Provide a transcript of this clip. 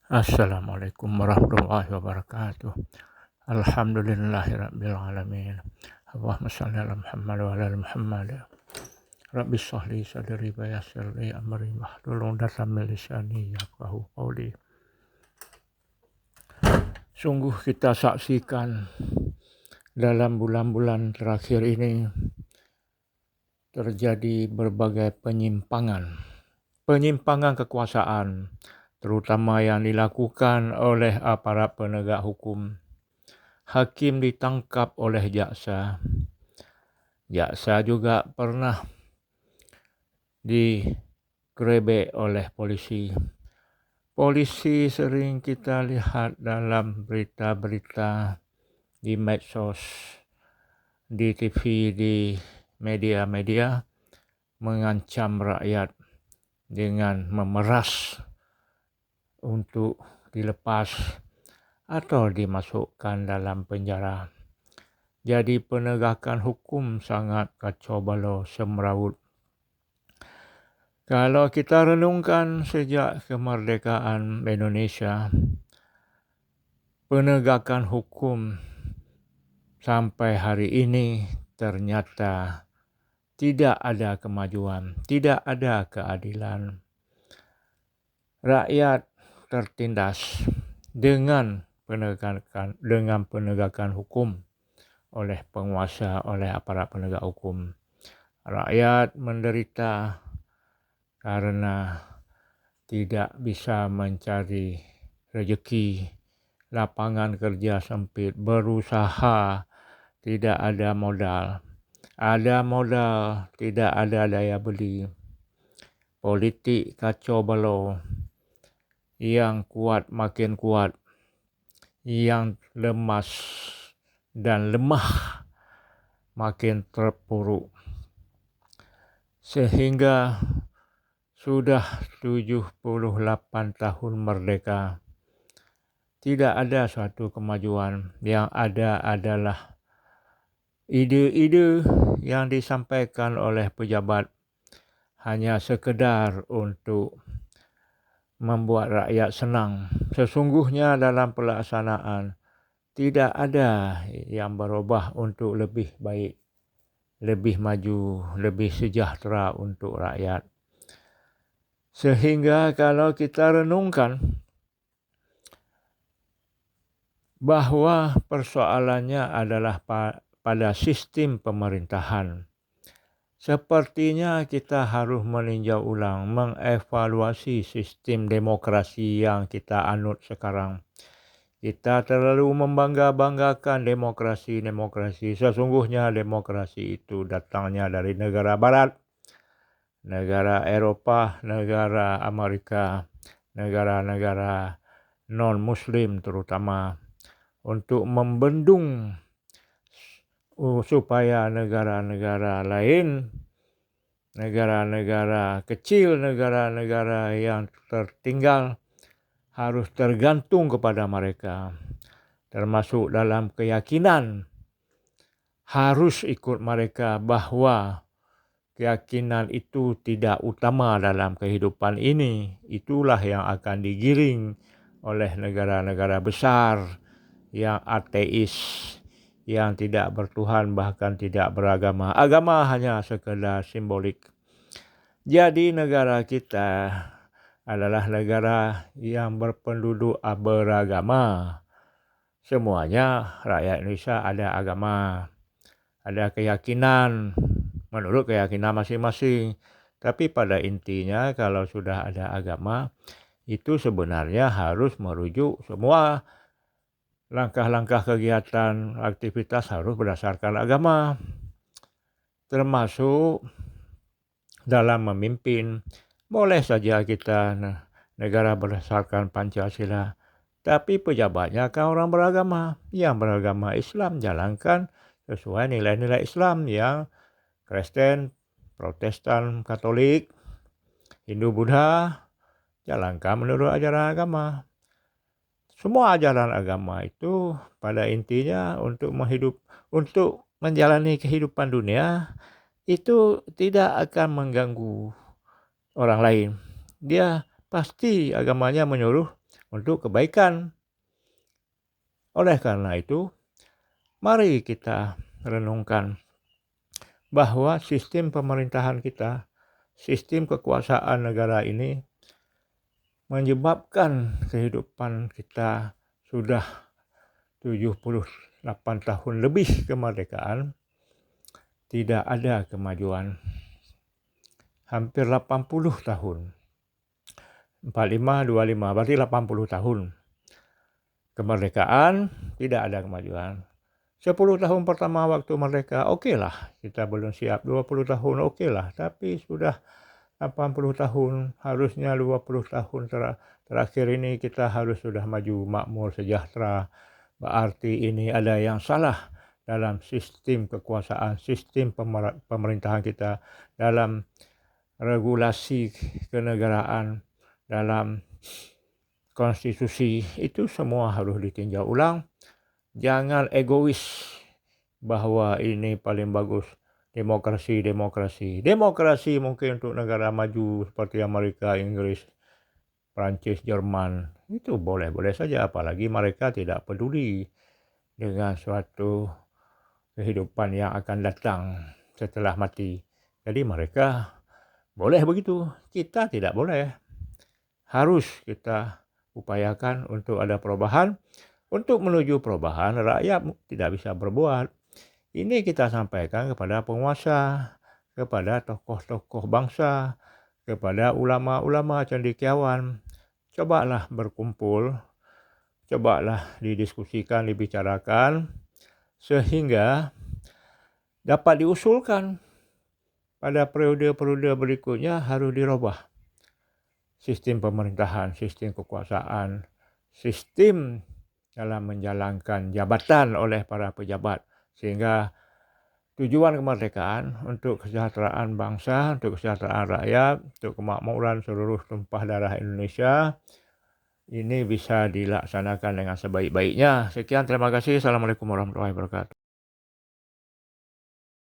Assalamualaikum warahmatullahi wabarakatuh. Alhamdulillahirabbil alamin. Allahumma shalli ala Muhammad wa ala ali Muhammad. Rabbi shrah li sadri wa yassir li amri wahlul 'uqdatam min lisani yafqahu qawli. Sungguh kita saksikan dalam bulan-bulan terakhir ini terjadi berbagai penyimpangan kekuasaan, terutama yang dilakukan oleh aparat penegak hukum. Hakim ditangkap oleh jaksa juga pernah digerebek oleh polisi. Polisi sering kita lihat dalam berita-berita di medsos, di TV, di media-media mengancam rakyat dengan memeras untuk dilepas atau dimasukkan dalam penjara. Jadi penegakan hukum sangat kacau balau semrawut. Kalau kita renungkan sejak kemerdekaan Indonesia, penegakan hukum sampai hari ini ternyata tidak ada kemajuan, tidak ada keadilan. Rakyat tertindas dengan penegakan hukum oleh penguasa, oleh aparat penegak hukum. Rakyat menderita karena tidak bisa mencari rezeki, lapangan kerja sempit, berusaha, tidak ada modal. Ada modal, tidak ada daya beli. Politik kacau balau, yang kuat makin kuat, yang lemas dan lemah makin terpuruk. Sehingga sudah 78 tahun merdeka, tidak ada suatu kemajuan. Yang ada adalah ide-ide yang disampaikan oleh pejabat hanya sekedar untuk membuat rakyat senang. Sesungguhnya dalam pelaksanaan tidak ada yang berubah untuk lebih baik, lebih maju, lebih sejahtera untuk rakyat. Sehingga kalau kita renungkan bahwa persoalannya adalah pada sistem pemerintahan, sepertinya kita harus meninjau ulang, mengevaluasi sistem demokrasi yang kita anut sekarang. Kita terlalu membangga-banggakan demokrasi. Sesungguhnya demokrasi itu datangnya dari negara barat, negara Eropah, negara Amerika, negara-negara non-muslim terutama, untuk membendung supaya negara-negara lain, negara-negara kecil, negara-negara yang tertinggal harus tergantung kepada mereka, termasuk dalam keyakinan harus ikut mereka, bahwa keyakinan itu tidak utama dalam kehidupan ini. Itulah yang akan digiring oleh negara-negara besar yang ateis, yang tidak bertuhan, bahkan tidak beragama. Agama hanya sekedar simbolik. Jadi negara kita adalah negara yang berpenduduk beragama. Semuanya rakyat Indonesia ada agama, ada keyakinan menurut keyakinan masing-masing. Tapi pada intinya kalau sudah ada agama, itu sebenarnya harus merujuk semua langkah-langkah kegiatan, aktivitas harus berdasarkan agama, termasuk dalam memimpin. Boleh saja kita negara berdasarkan Pancasila, tapi pejabatnya kan orang beragama. Yang beragama Islam jalankan sesuai nilai-nilai Islam. Yang Kristen, Protestan, Katolik, Hindu, Buddha jalankan menurut ajaran agama. Semua ajaran agama itu pada intinya untuk menjalani kehidupan dunia itu tidak akan mengganggu orang lain. Dia pasti agamanya menyuruh untuk kebaikan. Oleh karena itu, mari kita renungkan bahwa sistem pemerintahan kita, sistem kekuasaan negara ini menyebabkan kehidupan kita sudah 78 tahun lebih kemerdekaan, tidak ada kemajuan. Hampir 80 tahun. 45, 25, berarti 80 tahun. Kemerdekaan, tidak ada kemajuan. 10 tahun pertama waktu merdeka, oke lah. Kita belum siap. 20 tahun, oke lah. Tapi sudah 80 tahun, harusnya 20 tahun terakhir ini kita harus sudah maju, makmur, sejahtera. Berarti ini ada yang salah dalam sistem kekuasaan, sistem pemerintahan kita, dalam regulasi kenegaraan, dalam konstitusi. Itu semua harus ditinjau ulang. Jangan egois bahwa ini paling bagus. Demokrasi mungkin untuk negara maju seperti Amerika, Inggris, Prancis, Jerman. Itu boleh-boleh saja, apalagi mereka tidak peduli dengan suatu kehidupan yang akan datang setelah mati. Jadi mereka boleh begitu, kita tidak boleh. Harus kita upayakan untuk ada perubahan. Untuk menuju perubahan, rakyat tidak bisa berbuat. Ini kita sampaikan kepada penguasa, kepada tokoh-tokoh bangsa, kepada ulama-ulama cendekiawan. Cobalah berkumpul, cobalah didiskusikan, dibicarakan, sehingga dapat diusulkan pada periode-periode berikutnya harus dirubah. Sistem pemerintahan, sistem kekuasaan, sistem dalam menjalankan jabatan oleh para pejabat. Sehingga tujuan kemerdekaan untuk kesejahteraan bangsa, untuk kesejahteraan rakyat, untuk kemakmuran seluruh tumpah darah Indonesia, ini bisa dilaksanakan dengan sebaik-baiknya. Sekian, terima kasih. Assalamualaikum warahmatullahi wabarakatuh.